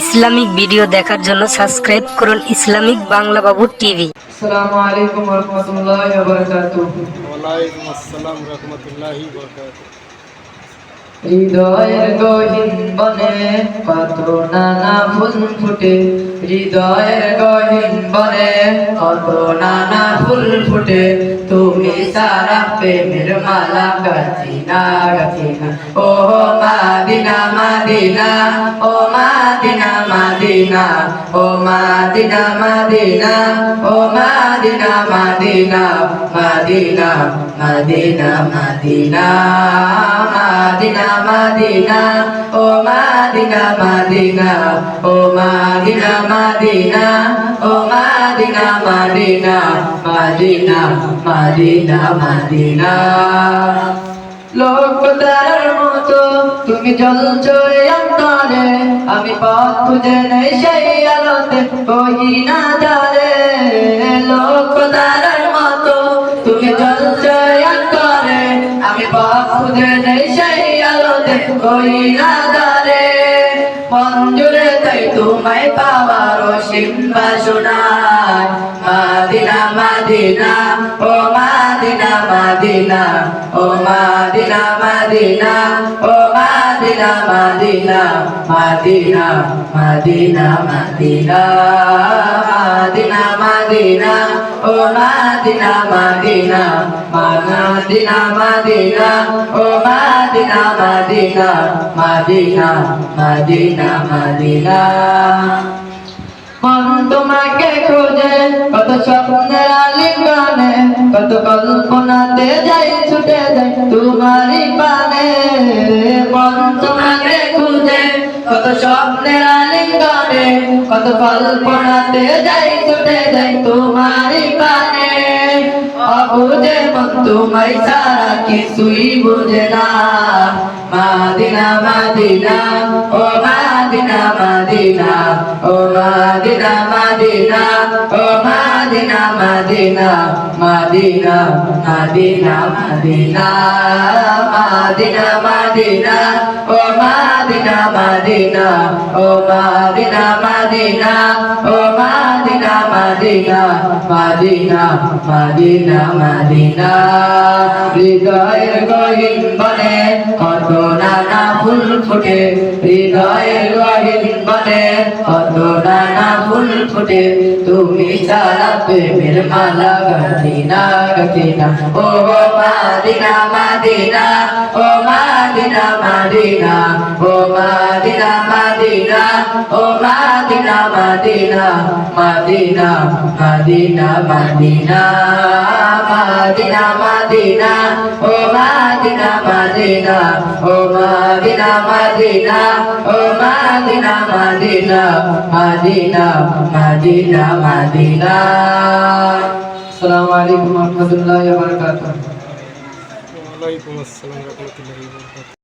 Islamic video দেখার জন্য subscribe করুন ইসলামিক বাংলা বাবু টিভি। আসসালামু আলাইকুম ওয়া রাহমাতুল্লাহি ওয়া বারাকাতুহু। ওয়া আলাইকুম আসসালাম রাহমাতুল্লাহি ওয়া বারাকাতুহু। হৃদয়ের গহীন বনে কত নানা ফুল ফুটে, হৃদয়ের গহীন বনে কত নানা ফুল ফুটে, তুমি সারা প্রেমের মালা গাছি না গাছি না। ও মাদিনা মাদিনা, ও মাদিনা মাদিনা, ও মাদিনা মাদিনা, ও মাদিনা মাদিনা, মাদিনা মাদিনা মাদিনা, মাদিনা মাদিনা, ও মাদিনা মাদিনা, ও মাদিনা মাদিনা, ও মাদিনা মাদিনা, মাদিনা মাদিনা মাদিনা। লোকদার মতো তুমি জ্বলছো অন্তরে, আমি পথ খুঁজে নেই সেই আলোতে কই না যারে। লোকদার মতো তুমি জ্বলছো অন্তরে, আমি পথ খুঁজে নেই সেই আলোতে কই না যারে। মন জুড়ে তাই তোমায় পাওয়ার অসীম বাসনায়, মাদিনা মাদিনা, ও মাদিনা মাদিনা, ও মাদিনা মাদিনা, ও মাদিনা মাদিনা, মাদিনা মাদিনা মাদিনা, মাদিনা মাদিনা, ও মাদিনা মাদিনা, মাদিনা মাদিনা, ও মাদিনা মাদিনা, মাদিনা মাদিনা মাদিনা। মন তোমাকে খোঁজে কত স্বপ্নের আলিঙ্গনে, কত কল্পনাতে যাই ছুটে যাই তোমারই পানে। মন তোমাকে খুঁজে কত স্বপ্নের আলিঙ্গনে, কত কল্পনাতে যাই ছুটে যাই তোমারই পানে। অবুঝে মন তোমায় ছাড়া কিছুই বুঝে না, মাদিনা মাদিনা, ও মাদিনা মাদিনা, ও মাদিনা মাদিনা, ও মাদিনা মাদিনা, মাদিনা মাদিনা মাদিনা, মাদিনা মাদিনা, ও মাদিনা মাদিনা, ও মাদিনা মাদিনা, ও মাদিনা মাদিনা, মাদিনা মাদিনা মাদিনা। হৃদয়ের গহীন বনে কত নানা ফুল ফুটে, হৃদয়ের গহীন বনে কত নানা ফুল ফুটে, তুমি ছাড়া প্রেমের মালা গাঁথি না গাঁথি না। ও মাদিনা মাদিনা, ও মাদিনা মাদিনা, ও মাদিনা মাদিনা, ও মাদিনা মাদিনা, মাদিনা মাদিনা মাদিনা, মাদিনা মাদিনা, ও মাদিনা মাদিনা, ও মাদিনা মাদিনা, ও মাদিনা মাদিনা, মাদিনা মাদিনা মাদিনা। আসসালামু আলাইকুম ওয়া রাহমাতুল্লাহি ওয়া বারাকাতুহু। ওয়া আলাইকুম আসসালাম রাহমাতুল্লাহি ওয়া বারাকাতুহু।